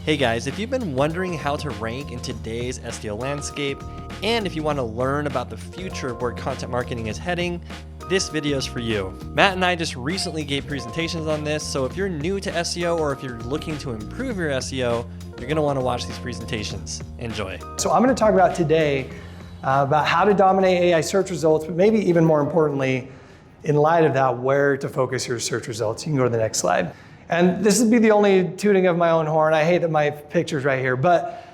Hey guys, if you've been wondering how to rank in today's SEO landscape, and if you want to learn about the future of where content marketing is heading, this video is for you. Matt and I just recently gave presentations on this, so if you're new to SEO or if you're looking to improve your SEO, you're going to want to watch these presentations. Enjoy. So I'm going to talk about today about how to dominate AI search results, but maybe even more importantly, in light of that, where to focus your search results. You can go to the next slide. And this would be the only tooting of my own horn. I hate that my picture's right here, but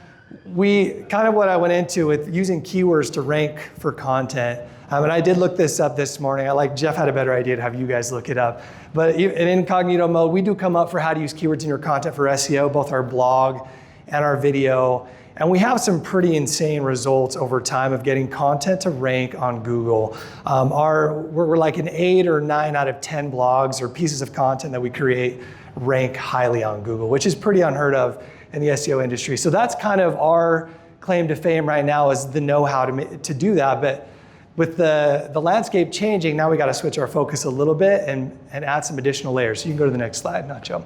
what I went into with using keywords to rank for content. And I did look this up this morning. Jeff had a better idea to have you guys look it up. But in incognito mode, we do come up for how to use keywords in your content for SEO, both our blog and our video. And we have some pretty insane results over time of getting content to rank on Google. We're like an 8 or 9 out of 10 blogs or pieces of content that we create rank highly on Google, which is pretty unheard of in the SEO industry. So that's kind of our claim to fame right now, is the know-how to do that. But with the landscape changing, now we got to switch our focus a little bit and add some additional layers. So you can go to the next slide, Nacho.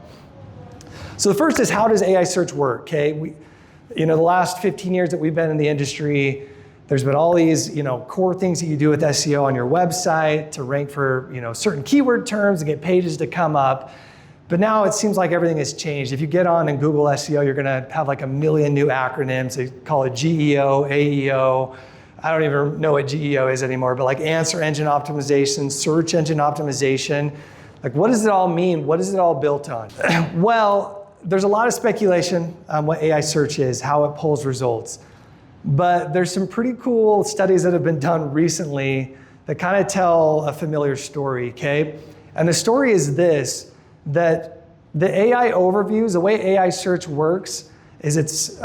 So the first is, how does AI search work? Okay, the last 15 years that we've been in the industry, there's been all these core things that you do with SEO on your website to rank for certain keyword terms and get pages to come up. But now it seems like everything has changed. If you get on in Google SEO, you're gonna have like a million new acronyms. They call it GEO, AEO. I don't even know what GEO is anymore, but like answer engine optimization, search engine optimization. Like, what does it all mean? What is it all built on? Well, there's a lot of speculation on what AI search is, how it pulls results. But there's some pretty cool studies that have been done recently that kind of tell a familiar story, okay? And the story is this, that the AI overviews, the way AI search works, is it's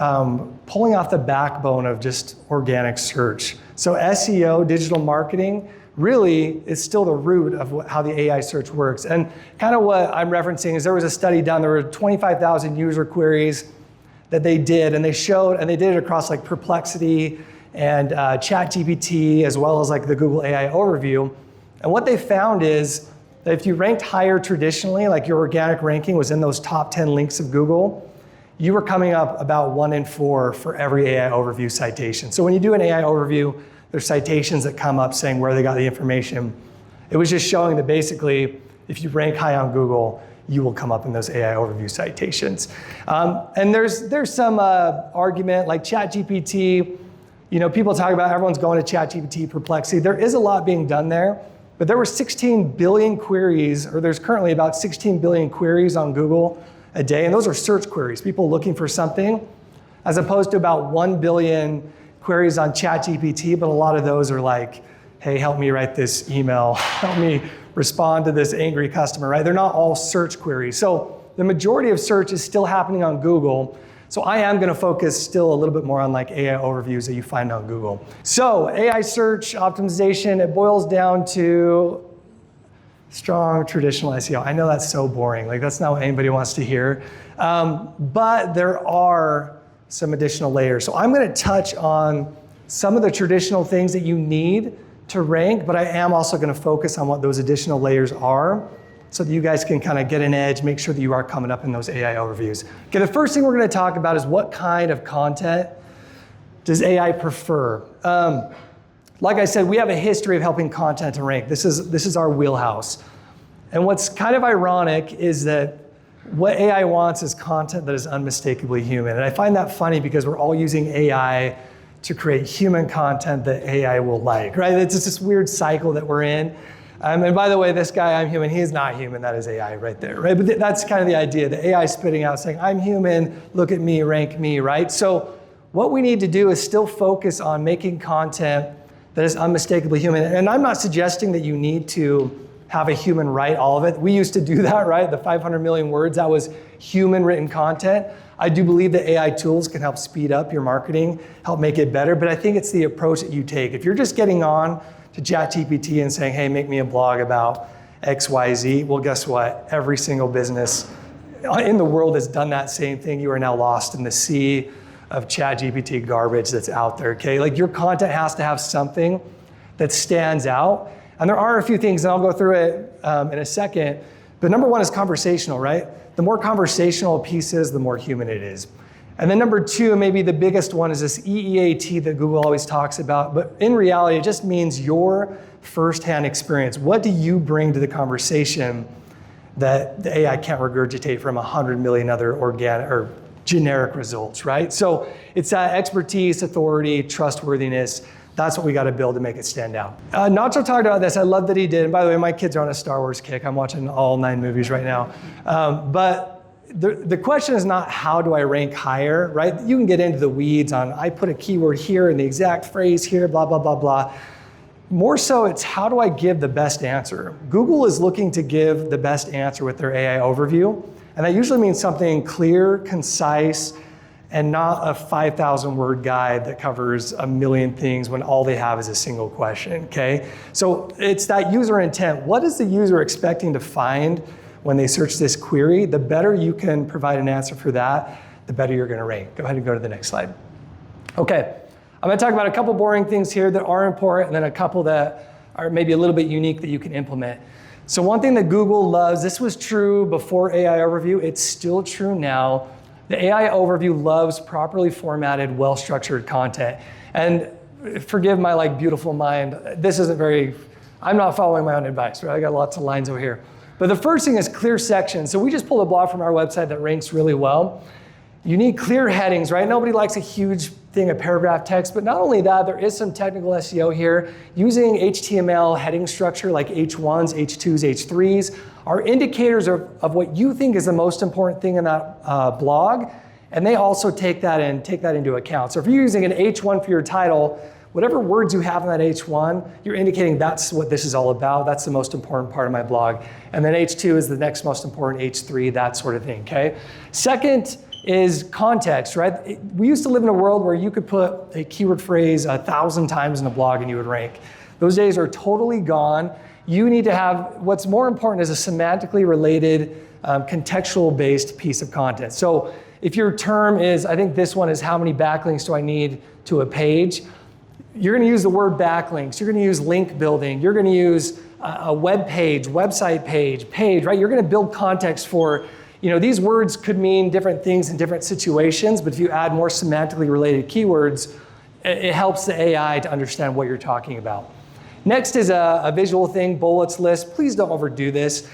pulling off the backbone of just organic search. So SEO, digital marketing, really is still the root of how the AI search works. And kind of what I'm referencing is there was a study done, there were 25,000 user queries that they did, and they did it across like Perplexity and ChatGPT, as well as like the Google AI overview. And what they found is that if you ranked higher traditionally, like your organic ranking was in those top 10 links of Google, you were coming up about 1 in 4 for every AI overview citation. So when you do an AI overview, there's citations that come up saying where they got the information. It was just showing that basically, if you rank high on Google, you will come up in those AI overview citations. And there's some argument, like ChatGPT, people talk about everyone's going to ChatGPT, Perplexity. There is a lot being done there. But there were 16 billion queries, or there's currently about 16 billion queries on Google a day, and those are search queries, people looking for something, as opposed to about 1 billion queries on ChatGPT, but a lot of those are like, hey, help me write this email, help me respond to this angry customer, right? They're not all search queries. So the majority of search is still happening on Google. So I am gonna focus still a little bit more on like AI overviews that you find on Google. So AI search optimization, it boils down to strong traditional SEO. I know that's so boring, like that's not what anybody wants to hear. But there are some additional layers. So I'm gonna touch on some of the traditional things that you need to rank, but I am also gonna focus on what those additional layers are, so that you guys can kind of get an edge, make sure that you are coming up in those AI overviews. Okay, the first thing we're gonna talk about is what kind of content does AI prefer? Like I said, we have a history of helping content to rank. This is our wheelhouse. And what's kind of ironic is that what AI wants is content that is unmistakably human. And I find that funny because we're all using AI to create human content that AI will like, right? It's just this weird cycle that we're in. And by the way, this guy, I'm human, he is not human, that is AI right there, right? But that's kind of the idea, the AI spitting out saying, I'm human, look at me, rank me, right? So what we need to do is still focus on making content that is unmistakably human. And I'm not suggesting that you need to have a human write all of it. We used to do that, right? The 500 million words, that was human written content. I do believe that AI tools can help speed up your marketing, help make it better, but I think it's the approach that you take. If you're just getting on to ChatGPT and saying, hey, make me a blog about XYZ, well, guess what? Every single business in the world has done that same thing. You are now lost in the sea of ChatGPT garbage that's out there, okay? Like, your content has to have something that stands out. And there are a few things, and I'll go through it in a second. But number one is conversational, right? The more conversational a piece is, the more human it is. And then number 2, maybe the biggest one, is this EEAT that Google always talks about. But in reality, it just means your firsthand experience. What do you bring to the conversation that the AI can't regurgitate from 100 million other organic or generic results, right? So it's that expertise, authority, trustworthiness. That's what we got to build to make it stand out. Nacho talked about this. I love that he did. And by the way, my kids are on a Star Wars kick. I'm watching all 9 movies right now. But the question is not how do I rank higher, right? You can get into the weeds on I put a keyword here and the exact phrase here, blah, blah, blah, blah. More so, it's how do I give the best answer? Google is looking to give the best answer with their AI overview. And that usually means something clear, concise, and not a 5,000 word guide that covers a million things when all they have is a single question, okay? So it's that user intent. What is the user expecting to find when they search this query? The better you can provide an answer for that, the better you're gonna rank. Go ahead and go to the next slide. Okay, I'm gonna talk about a couple boring things here that are important, and then a couple that are maybe a little bit unique that you can implement. So one thing that Google loves, this was true before AI Overview, it's still true now. The AI Overview loves properly formatted, well-structured content. And forgive my beautiful mind, this isn't I'm not following my own advice, right? I got lots of lines over here. But the first thing is clear sections. So we just pulled a blog from our website that ranks really well. You need clear headings, right? Nobody likes a huge thing of paragraph text, but not only that, there is some technical SEO here. Using HTML heading structure like H1s, H2s, H3s are indicators of what you think is the most important thing in that blog, and they also take that into account. So if you're using an H1 for your title, whatever words you have in that H1, you're indicating that's what this is all about. That's the most important part of my blog. And then H2 is the next most important, H3, that sort of thing, okay? Second is context, right? We used to live in a world where you could put a keyword phrase 1,000 times in a blog and you would rank. Those days are totally gone. You need to have, what's more important is a semantically related, contextual-based piece of content. So if your term is, I think this one is how many backlinks do I need to a page, you're gonna use the word backlinks, you're gonna use link building, you're gonna use a web page, website page, right? You're gonna build context for, these words could mean different things in different situations, but if you add more semantically related keywords, it helps the AI to understand what you're talking about. Next is a visual thing, bullets list. Please don't overdo this.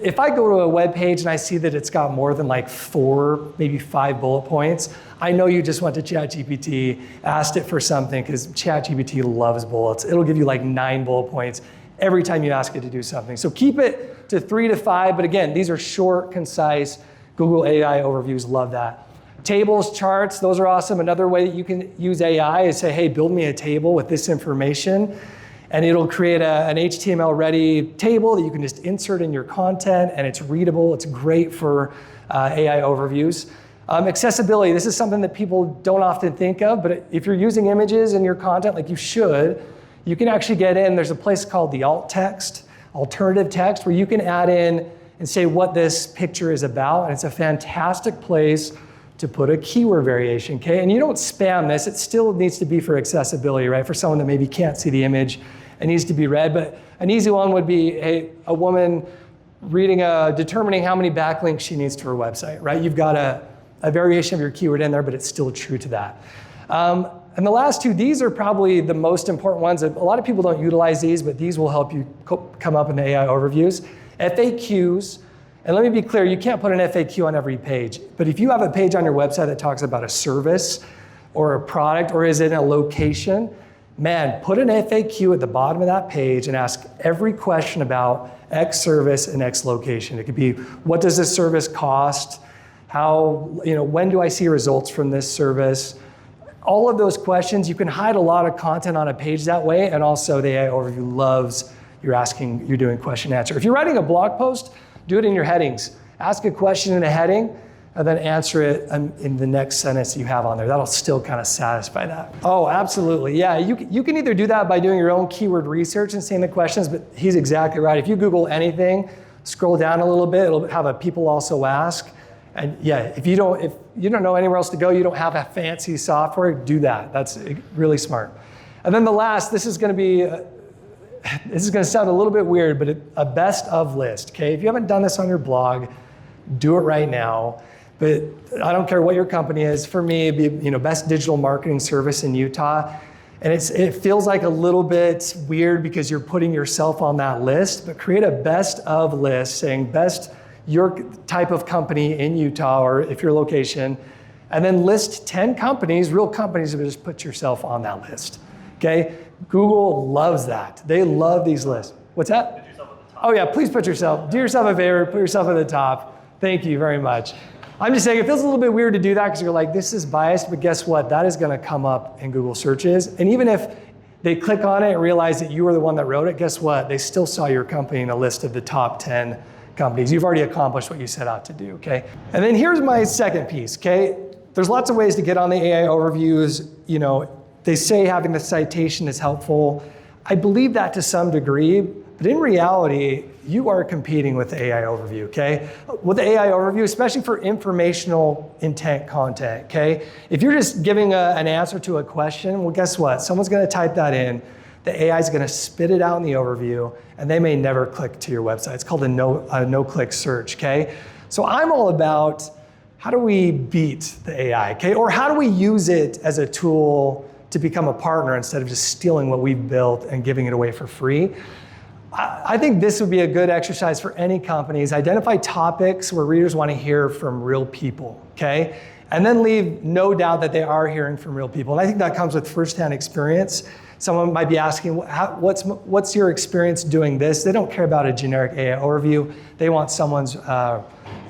If I go to a web page and I see that it's got more than 4, maybe 5 bullet points, I know you just went to ChatGPT, asked it for something, because ChatGPT loves bullets. It'll give you 9 bullet points every time you ask it to do something. So keep it to 3 to 5, but again, these are short, concise. Google AI overviews love that. Tables, charts, those are awesome. Another way that you can use AI is say, hey, build me a table with this information, and it'll create an HTML-ready table that you can just insert in your content, and it's readable. It's great for AI overviews. Accessibility, this is something that people don't often think of, but if you're using images in your content like you should, you can actually get in, there's a place called the alt text, alternative text, where you can add in and say what this picture is about, and it's a fantastic place to put a keyword variation, okay? And you don't spam this, it still needs to be for accessibility, right? For someone that maybe can't see the image, it needs to be read, but an easy one would be a woman determining how many backlinks she needs to her website, right? You've got a variation of your keyword in there, but it's still true to that. And the last 2, these are probably the most important ones. A lot of people don't utilize these, but these will help you come up in the AI overviews. FAQs, and let me be clear, you can't put an FAQ on every page, but if you have a page on your website that talks about a service or a product or is in a location, man, put an FAQ at the bottom of that page and ask every question about X service and X location. It could be, what does this service cost? When do I see results from this service? All of those questions, you can hide a lot of content on a page that way, and also the AI overview loves you're doing question answer. If you're writing a blog post, do it in your headings. Ask a question in a heading, and then answer it in the next sentence you have on there. That'll still kind of satisfy that. Oh, absolutely, yeah. You can either do that by doing your own keyword research and seeing the questions, but he's exactly right. If you Google anything, scroll down a little bit, it'll have a people also ask. And yeah, if you don't know anywhere else to go, you don't have a fancy software, do that. That's really smart. And then the last, this is going to sound a little bit weird, but a best of list, okay? If you haven't done this on your blog, do it right now. but I don't care what your company is. For me, it'd be best digital marketing service in Utah. And it feels like a little bit weird because you're putting yourself on that list, but create a best of list saying best your type of company in Utah, or if your location, and then list 10 companies, real companies, and just put yourself on that list, okay? Google loves that. They love these lists. What's that? Put yourself at the top. Oh yeah, please do yourself a favor, put yourself at the top. Thank you very much. I'm just saying it feels a little bit weird to do that because you're like, this is biased, but guess what? That is gonna come up in Google searches. And even if they click on it and realize that you were the one that wrote it, guess what? They still saw your company in a list of the top 10 companies. You've already accomplished what you set out to do, okay? And then here's my second piece, okay? There's lots of ways to get on the AI overviews. They say having the citation is helpful. I believe that to some degree, but in reality, you are competing with the AI overview, okay? With the AI overview, especially for informational intent content, okay? If you're just giving an answer to a question, well, guess what? Someone's gonna type that in, the AI is gonna spit it out in the overview, and they may never click to your website. It's called a no-click search, okay? So I'm all about how do we beat the AI, okay? Or how do we use it as a tool to become a partner instead of just stealing what we've built and giving it away for free? I think this would be a good exercise for any companies. Identify topics where readers want to hear from real people, okay? And then leave no doubt that they are hearing from real people. And I think that comes with firsthand experience. Someone might be asking, what's your experience doing this? They don't care about a generic AI overview. They want someone's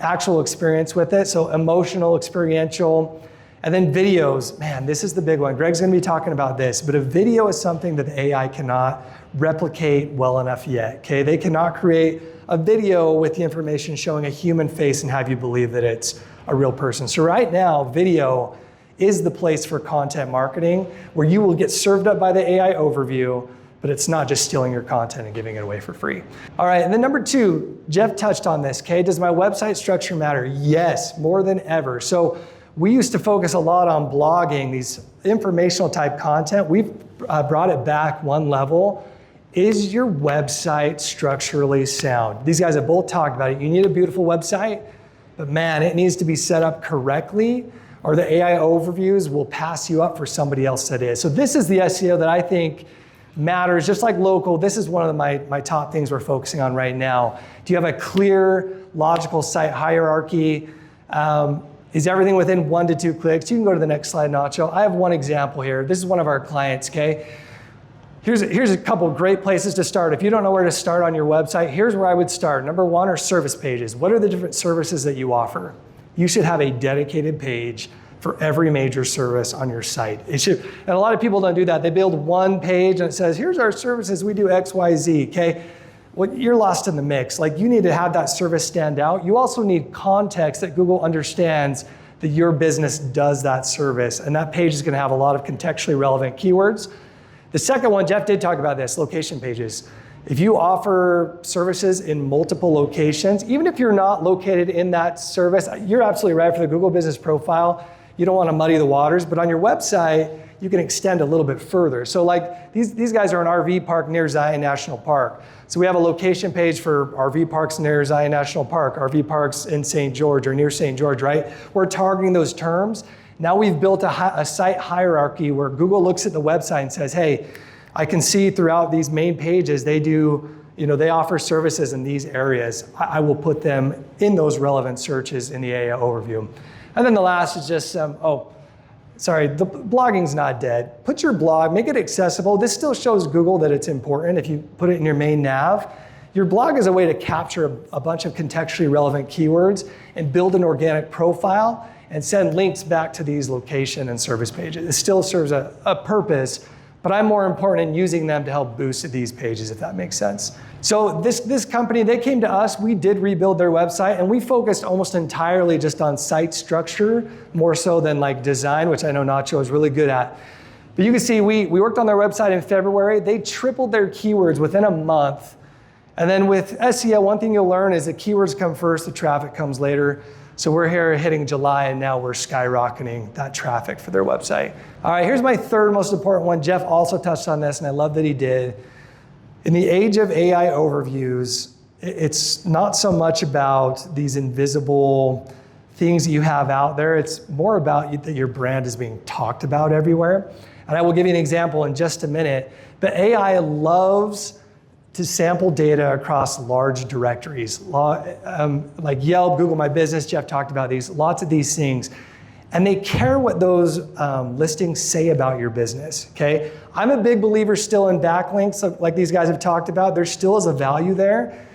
actual experience with it. So emotional, experiential. And then videos, man, this is the big one. Greg's gonna be talking about this, but a video is something that the AI cannot replicate well enough yet, okay? They cannot create a video with the information showing a human face and have you believe that it's a real person. So right now, video is the place for content marketing where you will get served up by the AI overview, but it's not just stealing your content and giving it away for free. All right, and then number two, Jeff touched on this, okay? Does my website structure matter? Yes, more than ever. So we used to focus a lot on blogging, these informational type content. We've brought it back one level. Is your website structurally sound? These guys have both talked about it. You need a beautiful website, but man, it needs to be set up correctly or the AI overviews will pass you up for somebody else that is. So this is the SEO that I think matters, just like local. This is one of my top things we're focusing on right now. Do you have a clear, logical site hierarchy? Is everything within 1 to 2 clicks? You can go to the next slide, Nacho. I have one example here. This is one of our clients, okay? Here's a couple great places to start. If you don't know where to start on your website, here's where I would start. Number one are service pages. What are the different services that you offer? You should have a dedicated page for every major service on your site. And a lot of people don't do that. They build one page and it says, here's our services, we do X, Y, Z, okay? Well, you're lost in the mix. Like, you need to have that service stand out. You also need context that Google understands that your business does that service. And that page is gonna have a lot of contextually relevant keywords. The second one, Jeff did talk about this, location pages. If you offer services in multiple locations, even if you're not located in that service, you're absolutely right for the Google Business Profile. You don't want to muddy the waters, but on your website, you can extend a little bit further. So like these guys are an RV park near Zion National Park. So we have a location page for RV parks near Zion National Park, RV parks in St. George or near St. George, right? We're targeting those terms. Now we've built a site hierarchy where Google looks at the website and says, hey, I can see throughout these main pages, they offer services in these areas. I will put them in those relevant searches in the AI overview. And then the last is just, the blogging's not dead. Put your blog, make it accessible. This still shows Google that it's important if you put it in your main nav. Your blog is a way to capture a bunch of contextually relevant keywords and build an organic profile and send links back to these location and service pages. It still serves a purpose, but I'm more important in using them to help boost these pages, if that makes sense. So this company, they came to us, we did rebuild their website, and we focused almost entirely just on site structure, more so than like design, which I know Nacho is really good at. But you can see we worked on their website in February. They tripled their keywords within a month. And then with SEO, one thing you'll learn is the keywords come first, the traffic comes later. So we're here hitting July, and now we're skyrocketing that traffic for their website. All right, here's my third most important one. Jeff also touched on this, and I love that he did. In the age of AI overviews, it's not so much about these invisible things that you have out there. It's more about that your brand is being talked about everywhere. And I will give you an example in just a minute. But AI loves to sample data across large directories, like Yelp, Google My Business. Jeff talked about these, lots of these things. And they care what those listings say about your business, okay? I'm a big believer still in backlinks, like these guys have talked about. There still is a value there.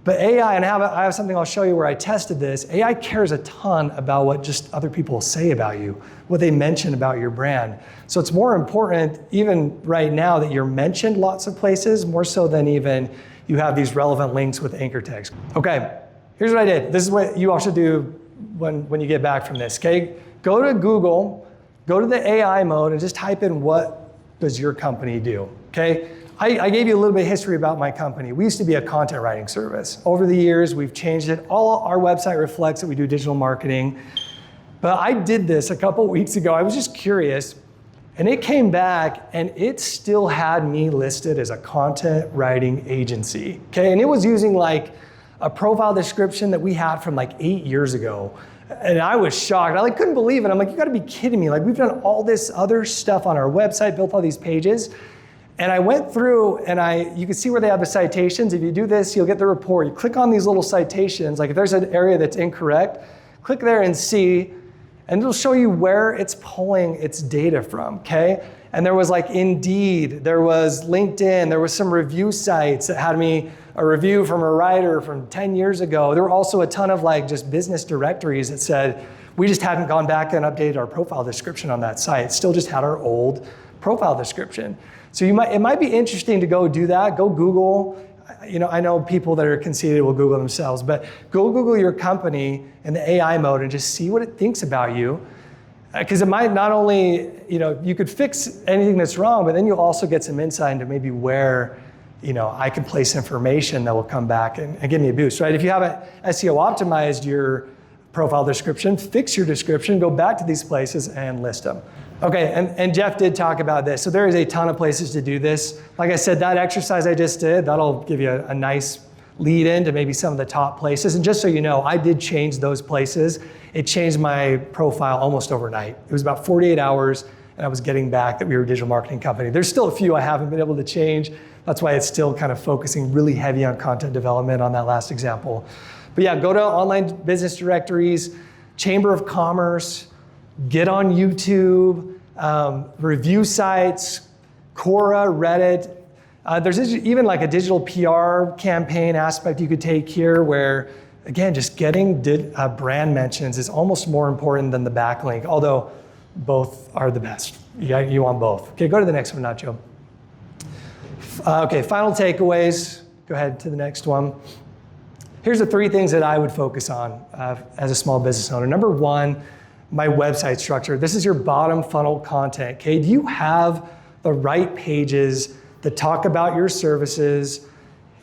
But AI, and I have something I'll show you where I tested this, AI cares a ton about what just other people say about you, what they mention about your brand. So it's more important, even right now, that you're mentioned lots of places, more so than even you have these relevant links with anchor tags. Okay, here's what I did. This is what you all should do when you get back from this, okay? Go to Google, go to the AI mode, and just type in what does your company do, okay? I gave you a little bit of history about my company. We used to be a content writing service. Over the years, we've changed it. All our website reflects that we do digital marketing. But I did this a couple weeks ago. I was just curious, and it came back, and it still had me listed as a content writing agency, okay? And it was using like a profile description that we had from like 8 years ago. And I was shocked. I couldn't believe it. I'm like, you gotta be kidding me. Like, we've done all this other stuff on our website, built all these pages. And I went through and you can see where they have the citations. If you do this, you'll get the report. You click on these little citations. Like if there's an area that's incorrect, click there and see, and it'll show you where it's pulling its data from, okay? And there was like Indeed, there was LinkedIn, there was some review sites that had me a review from a writer from 10 years ago. There were also a ton of like just business directories that said, we just hadn't gone back and updated our profile description on that site. Still just had our old profile description. So it might be interesting to go do that. Go Google. I know people that are conceited will Google themselves, but go Google your company in the AI mode and just see what it thinks about you. Because it might not only, you could fix anything that's wrong, but then you'll also get some insight into maybe where, I can place information that will come back and give me a boost, right? If you haven't SEO optimized your profile description, fix your description, go back to these places and list them. Okay, and Jeff did talk about this. So there is a ton of places to do this. Like I said, that exercise I just did, that'll give you a nice lead in to maybe some of the top places. And just so you know, I did change those places. It changed my profile almost overnight. It was about 48 hours, and I was getting back that we were a digital marketing company. There's still a few I haven't been able to change. That's why it's still kind of focusing really heavy on content development on that last example. But yeah, go to online business directories, Chamber of Commerce, get on YouTube, review sites, Quora, Reddit. There's even like a digital PR campaign aspect you could take here where, again, just getting brand mentions is almost more important than the backlink, although both are the best. You want both. Okay, go to the next one, Nacho. Okay, final takeaways. Go ahead to the next one. Here's the 3 things that I would focus on as a small business owner. Number 1, my website structure. This is your bottom funnel content, okay? Do you have the right pages that talk about your services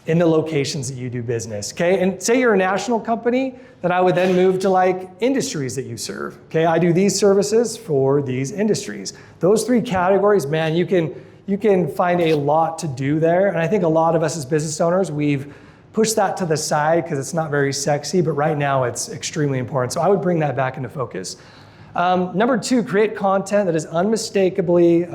in the locations that you do business, okay? And say you're a national company, then I would then move to like industries that you serve, okay? I do these services for these industries. Those 3 categories, man, you can find a lot to do there. And I think a lot of us as business owners, we've pushed that to the side because it's not very sexy, but right now it's extremely important. So I would bring that back into focus. Number 2, create content that is unmistakably,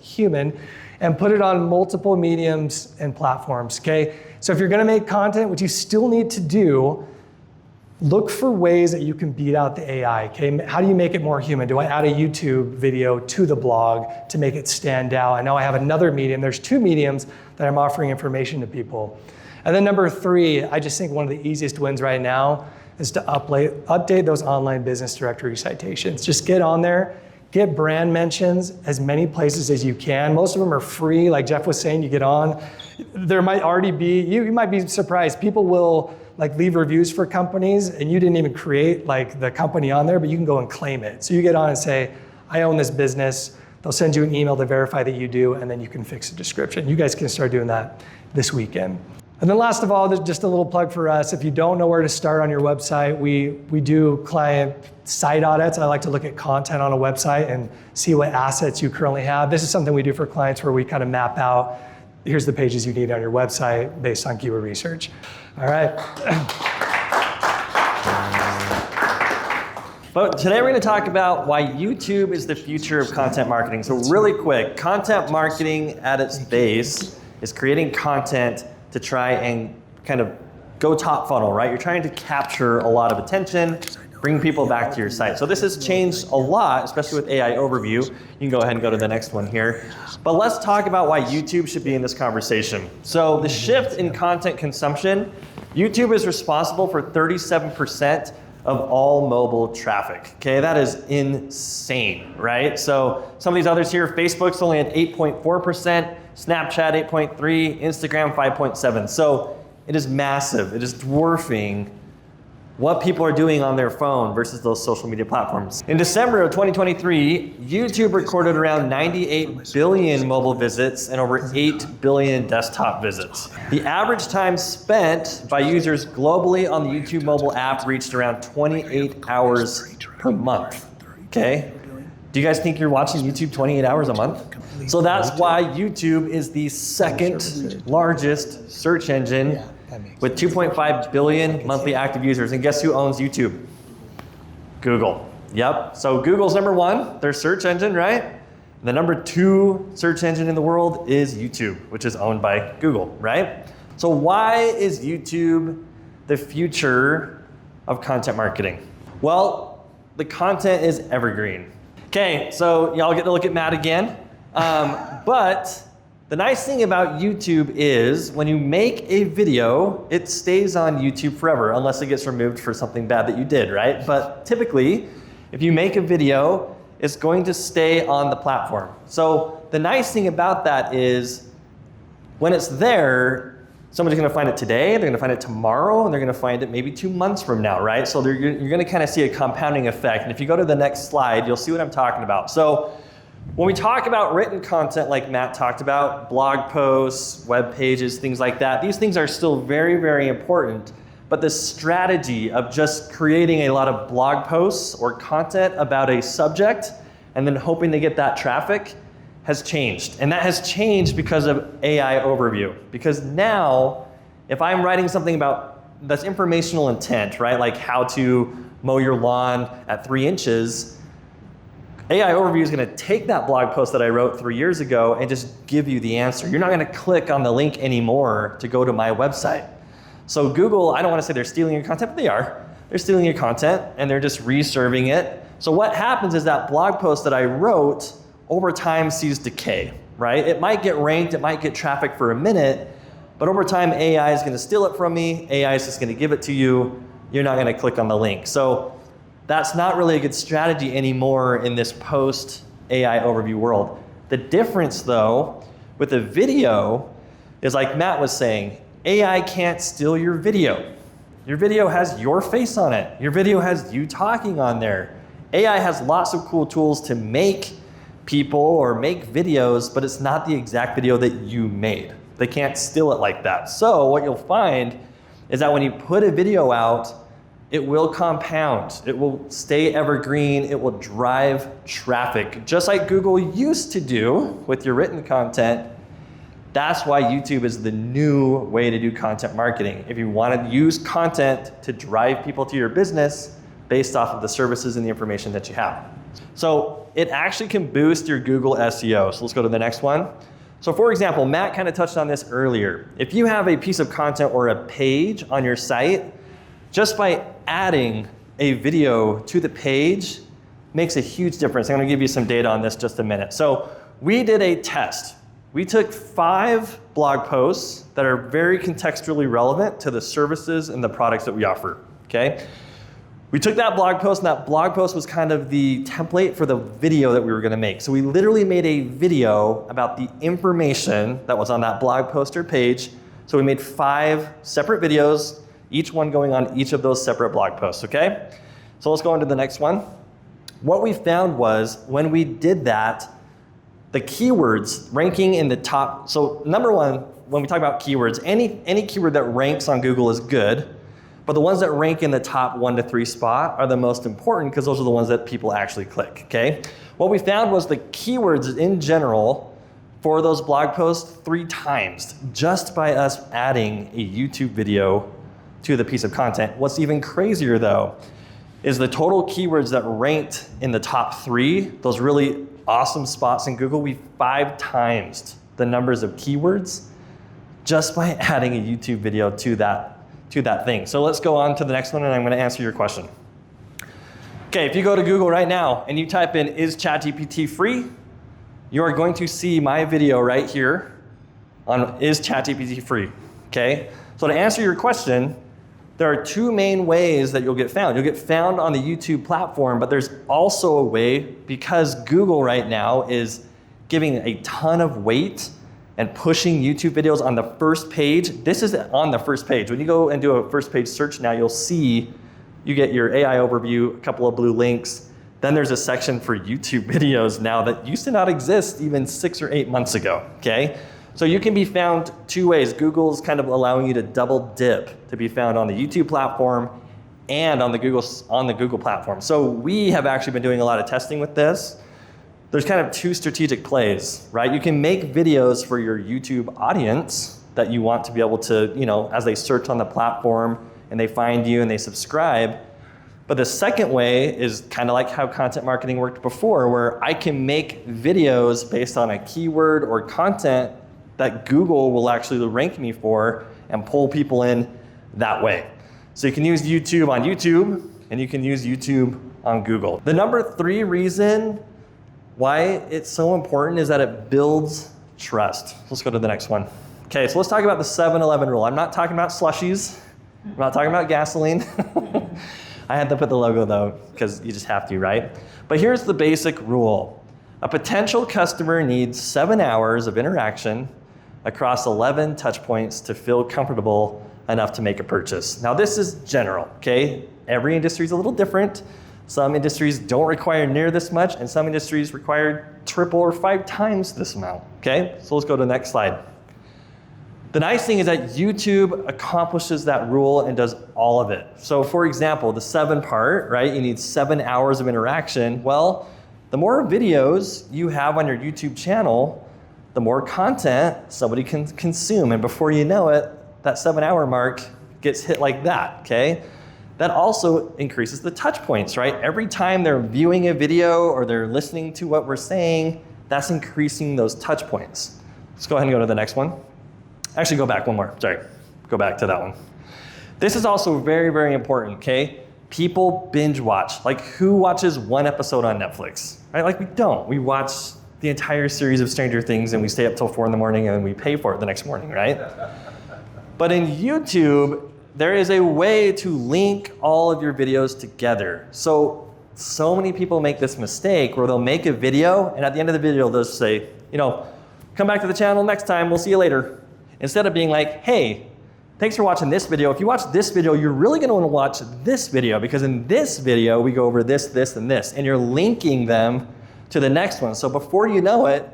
human, and put it on multiple mediums and platforms, okay? So if you're gonna make content, what you still need to do, look for ways that you can beat out the AI, okay? How do you make it more human? Do I add a YouTube video to the blog to make it stand out? I know I have another medium. There's 2 mediums that I'm offering information to people. And then number 3, I just think one of the easiest wins right now is to update those online business directory citations. Just get on there, get brand mentions as many places as you can. Most of them are free, like Jeff was saying, you get on. There might already be, you might be surprised, people will like leave reviews for companies and you didn't even create like the company on there, but you can go and claim it. So you get on and say, I own this business. They'll send you an email to verify that you do, and then you can fix the description. You guys can start doing that this weekend. And then last of all, just a little plug for us. If you don't know where to start on your website, we do client site audits. I like to look at content on a website and see what assets you currently have. This is something we do for clients where we kind of map out, here's the pages you need on your website based on keyword research. All right. But today we're going to talk about why YouTube is the future of content marketing. So really quick, content marketing at its base is creating content to try and kind of go top funnel, right? You're trying to capture a lot of attention, bring people back to your site. So this has changed a lot, especially with AI overview. You can go ahead and go to the next one here. But let's talk about why YouTube should be in this conversation. So the shift in content consumption, YouTube is responsible for 37% of all mobile traffic. Okay, that is insane, right? So some of these others here, Facebook's only at 8.4%, Snapchat 8.3%, Instagram 5.7%. So it is massive. It is dwarfing what people are doing on their phone versus those social media platforms. In December of 2023, YouTube recorded around 98 billion mobile visits and over 8 billion desktop visits. The average time spent by users globally on the YouTube mobile app reached around 28 hours per month, okay? Do you guys think you're watching YouTube 28 hours a month? So that's why YouTube is the second largest search engine with 2.5 billion monthly active users. And guess who owns YouTube? Google. Yep. So Google's number one, their search engine, right? And the number two search engine in the world is YouTube, which is owned by Google, right? So why is YouTube the future of content marketing? Well, the content is evergreen. Okay, so y'all get to look at Matt again. But the nice thing about YouTube is when you make a video, it stays on YouTube forever, unless it gets removed for something bad that you did, right? But typically, if you make a video, it's going to stay on the platform. So the nice thing about that is when it's there, somebody's gonna find it today, they're gonna find it tomorrow, and they're gonna find it maybe 2 months from now, right? So you're gonna kind of see a compounding effect. And if you go to the next slide, you'll see what I'm talking about. So when we talk about written content like Matt talked about, blog posts, web pages, things like that, these things are still very, very important. But the strategy of just creating a lot of blog posts or content about a subject and then hoping to get that traffic has changed. And that has changed because of AI overview. Because now, if I'm writing something about that's informational intent, right? Like how to mow your lawn at 3 inches, AI Overview is going to take that blog post that I wrote 3 years ago and just give you the answer. You're not going to click on the link anymore to go to my website. So Google, I don't want to say they're stealing your content, but they are. They're stealing your content and they're just reserving it. So what happens is that blog post that I wrote over time sees decay, right? It might get ranked, it might get traffic for a minute, but over time AI is going to steal it from me. AI is just going to give it to you. You're not going to click on the link. So that's not really a good strategy anymore in this post-AI overview world. The difference, though, with a video is like Matt was saying, AI can't steal your video. Your video has your face on it. Your video has you talking on there. AI has lots of cool tools to make people or make videos, but it's not the exact video that you made. They can't steal it like that. So what you'll find is that when you put a video out, it will compound, it will stay evergreen, it will drive traffic, just like Google used to do with your written content. That's why YouTube is the new way to do content marketing. If you want to use content to drive people to your business based off of the services and the information that you have. So it actually can boost your Google SEO. So let's go to the next one. So for example, Matt kind of touched on this earlier. If you have a piece of content or a page on your site, just by adding a video to the page makes a huge difference. I'm going to give you some data on this just a minute. So we did a test. We took 5 blog posts that are very contextually relevant to the services and the products that we offer, okay? We took that blog post, and that blog post was kind of the template for the video that we were going to make. So we literally made a video about the information that was on that blog post or page. So we made 5 separate videos, each one going on each of those separate blog posts, okay? So let's go on to the next one. What we found was when we did that, the keywords ranking in the top, so number one, when we talk about keywords, any keyword that ranks on Google is good, but the ones that rank in the top 1 to 3 spot are the most important because those are the ones that people actually click, okay? What we found was the keywords in general for those blog posts 3 times just by us adding a YouTube video to the piece of content. What's even crazier though is the total keywords that ranked in the top 3, those really awesome spots in Google. We 5 times the numbers of keywords just by adding a YouTube video to that thing. So let's go on to the next one, and I'm going to answer your question. Okay, if you go to Google right now and you type in, is ChatGPT free? You are going to see my video right here on, is ChatGPT free? Okay, so to answer your question, there are 2 main ways that you'll get found. You'll get found on the YouTube platform, but there's also a way, because Google right now is giving a ton of weight and pushing YouTube videos on the first page. This is on the first page. When you go and do a first page search now, you'll see you get your AI overview, a couple of blue links. Then there's a section for YouTube videos now that used to not exist even 6 or 8 months ago, okay? So you can be found 2 ways. Google's kind of allowing you to double dip to be found on the YouTube platform and on the Google platform. So we have actually been doing a lot of testing with this. There's kind of 2 strategic plays, right? You can make videos for your YouTube audience that you want to be able to, as they search on the platform and they find you and they subscribe. But the second way is kind of like how content marketing worked before, where I can make videos based on a keyword or content that Google will actually rank me for and pull people in that way. So you can use YouTube on YouTube, and you can use YouTube on Google. The number 3 reason why it's so important is that it builds trust. Let's go to the next one. Okay, so let's talk about the 7-Eleven rule. I'm not talking about slushies. I'm not talking about gasoline. I had to put the logo though, because you just have to, right? But here's the basic rule. A potential customer needs 7 hours of interaction across 11 touch points to feel comfortable enough to make a purchase. Now this is general, okay? Every industry is a little different. Some industries don't require near this much, and some industries require triple or 5 times this amount, okay? So let's go to the next slide. The nice thing is that YouTube accomplishes that rule and does all of it. So for example, the 7 part, right? You need 7 hours of interaction. Well, the more videos you have on your YouTube channel, the more content somebody can consume. And before you know it, that 7-hour mark gets hit like that, okay? That also increases the touch points, right? Every time they're viewing a video or they're listening to what we're saying, that's increasing those touch points. Let's go ahead and go to the next one. Actually, go back one more, sorry. Go back to that one. This is also very, very important, okay? People binge watch. Like, who watches 1 episode on Netflix, right? Like, we don't. We watch the entire series of Stranger Things and we stay up till 4 in the morning and then we pay for it the next morning, right? But in YouTube, there is a way to link all of your videos together. So many people make this mistake where they'll make a video and at the end of the video, they'll say, come back to the channel next time, we'll see you later. Instead of being like, hey, thanks for watching this video. If you watch this video, you're really gonna wanna watch this video because in this video, we go over this, this, and this, and you're linking them to the next one. So before you know it,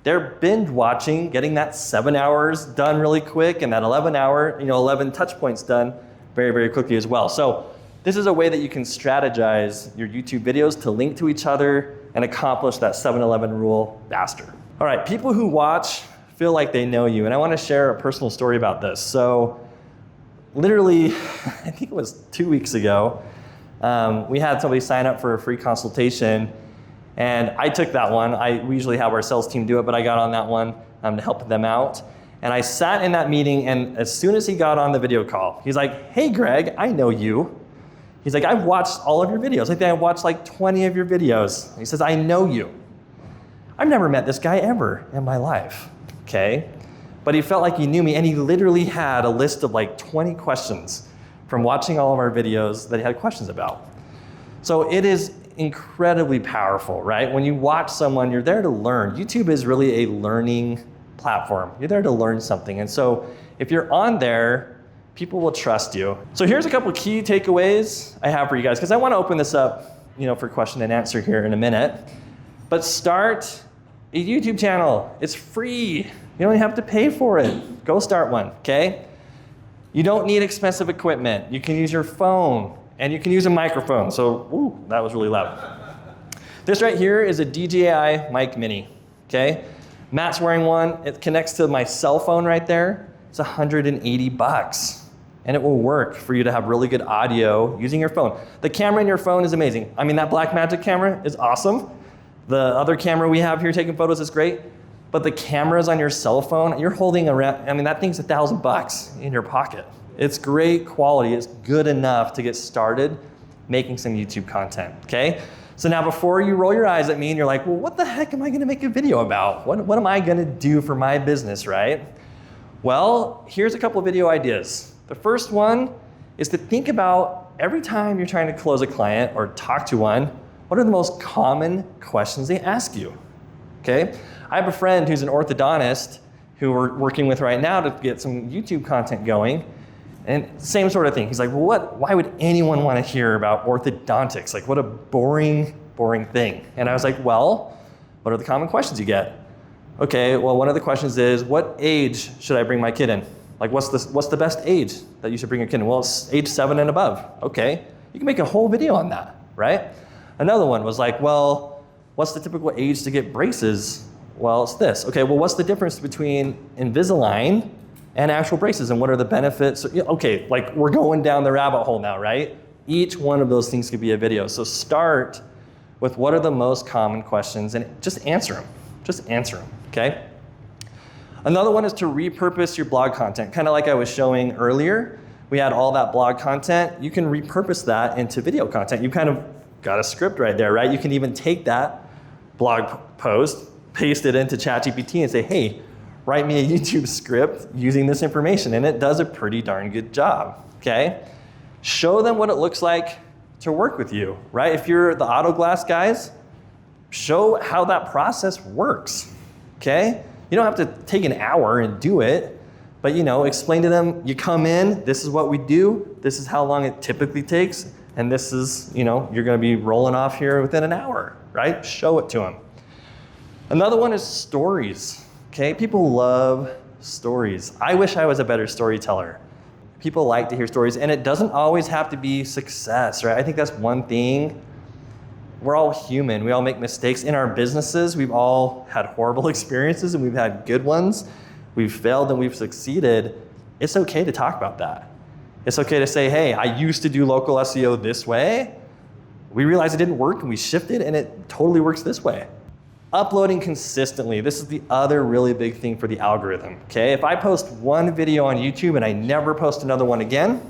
they're binge watching, getting that 7 hours done really quick and that 11 touch points done very, very quickly as well. So this is a way that you can strategize your YouTube videos to link to each other and accomplish that 7-Eleven rule faster. All right, people who watch feel like they know you, and I want to share a personal story about this. So literally, I think it was 2 weeks ago, we had somebody sign up for a free consultation, and I took that one. We usually have our sales team do it, but I got on that one to help them out. And I sat in that meeting, and as soon as he got on the video call, he's like, hey, Greg, I know you. He's like, I've watched all of your videos. I think I've watched like 20 of your videos. He says, I know you. I've never met this guy ever in my life, okay? But he felt like he knew me, and he literally had a list of like 20 questions from watching all of our videos that he had questions about. So it is incredibly powerful, right? When you watch someone, you're there to learn. YouTube is really a learning platform. You're there to learn something. And so if you're on there, people will trust you. So here's a couple key takeaways I have for you guys, because I want to open this up, for question and answer here in a minute. But start a YouTube channel. It's free. You don't have to pay for it. Go start one, okay? You don't need expensive equipment. You can use your phone, and you can use a microphone. So, ooh, that was really loud. This right here is a DJI Mic Mini, okay? Matt's wearing one. It connects to my cell phone right there. It's $180. and it will work for you to have really good audio using your phone. The camera in your phone is amazing. I mean, that Blackmagic camera is awesome. The other camera we have here taking photos is great, but the cameras on your cell phone, you're holding around, I mean, that thing's $1,000 in your pocket. It's great quality, it's good enough to get started making some YouTube content, okay? So now before you roll your eyes at me and you're like, well, what the heck am I gonna make a video about? What am I gonna do for my business, right? Well, here's a couple of video ideas. The first one is to think about every time you're trying to close a client or talk to one, what are the most common questions they ask you, okay? I have a friend who's an orthodontist who we're working with right now to get some YouTube content going. And same sort of thing. He's like, well, why would anyone want to hear about orthodontics? Like, what a boring thing. And I was like, well, what are the common questions you get? Okay, well, one of the questions is, what age should I bring my kid in? Like, what's the best age that you should bring your kid in? Well, it's age 7 and above. Okay, you can make a whole video on that, right? Another one was like, well, what's the typical age to get braces? Well, it's this. Okay, well, what's the difference between Invisalign and actual braces, and what are the benefits? Okay, like we're going down the rabbit hole now, right? Each one of those things could be a video. So start with what are the most common questions and just answer them. Just answer them, okay? Another one is to repurpose your blog content. Kind of like I was showing earlier, we had all that blog content. You can repurpose that into video content. You kind of got a script right there, right? You can even take that blog post, paste it into ChatGPT and say, hey, write me a YouTube script using this information, and it does a pretty darn good job, okay? Show them what it looks like to work with you, right? If you're the auto glass guys, show how that process works, okay? You don't have to take an hour and do it, but explain to them, you come in, this is what we do, this is how long it typically takes, and this is, you're gonna be rolling off here within an hour, right? Show it to them. Another one is stories. Okay, people love stories. I wish I was a better storyteller. People like to hear stories, and it doesn't always have to be success, right? I think that's one thing. We're all human. We all make mistakes. In our businesses, we've all had horrible experiences, and we've had good ones. We've failed, and we've succeeded. It's okay to talk about that. It's okay to say, hey, I used to do local SEO this way. We realized it didn't work, and we shifted, and it totally works this way. Uploading consistently. This is the other really big thing for the algorithm, okay? If I post one video on YouTube and I never post another one again,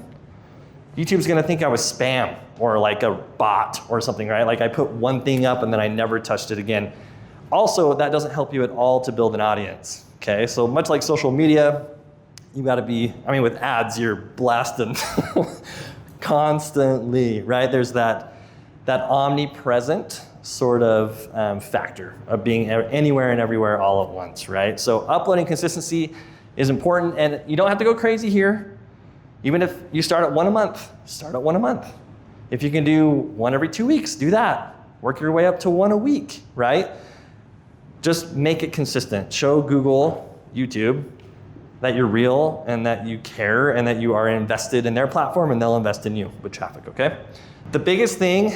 YouTube's gonna think I was spam or like a bot or something, right? Like I put one thing up and then I never touched it again. Also, that doesn't help you at all to build an audience, okay? So much like social media, you gotta be, with ads, you're blasting constantly, right? There's that omnipresent sort of factor of being anywhere and everywhere all at once, right? So uploading consistency is important, and you don't have to go crazy here. Even if you start at one a month, start at one a month. If you can do one every 2 weeks, do that. Work your way up to one a week, right? Just make it consistent. Show Google, YouTube, that you're real and that you care and that you are invested in their platform, and they'll invest in you with traffic, okay? The biggest thing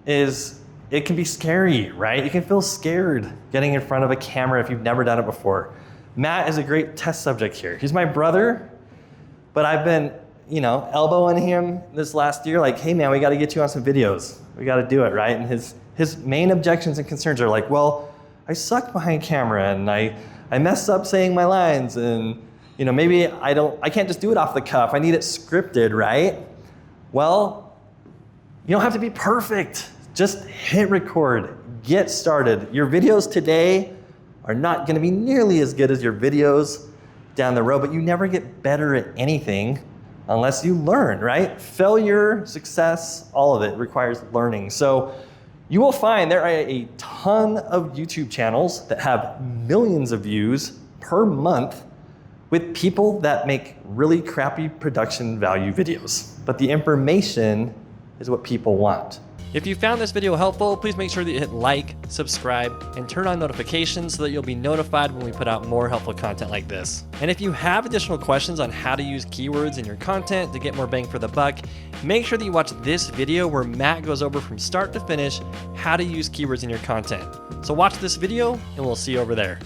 is it can be scary, right? You can feel scared getting in front of a camera if you've never done it before. Matt is a great test subject here. He's my brother, but I've been, elbowing him this last year, like, hey man, we gotta get you on some videos. We gotta do it, right? And his main objections and concerns are like, well, I suck behind camera and I mess up saying my lines, and maybe I can't just do it off the cuff. I need it scripted, right? Well, you don't have to be perfect. Just hit record, get started. Your videos today are not gonna be nearly as good as your videos down the road, but you never get better at anything unless you learn, right? Failure, success, all of it requires learning. So you will find there are a ton of YouTube channels that have millions of views per month with people that make really crappy production value videos. But the information is what people want. If you found this video helpful, please make sure that you hit like, subscribe, and turn on notifications so that you'll be notified when we put out more helpful content like this. And if you have additional questions on how to use keywords in your content to get more bang for the buck, make sure that you watch this video where Matt goes over from start to finish how to use keywords in your content. So watch this video and we'll see you over there.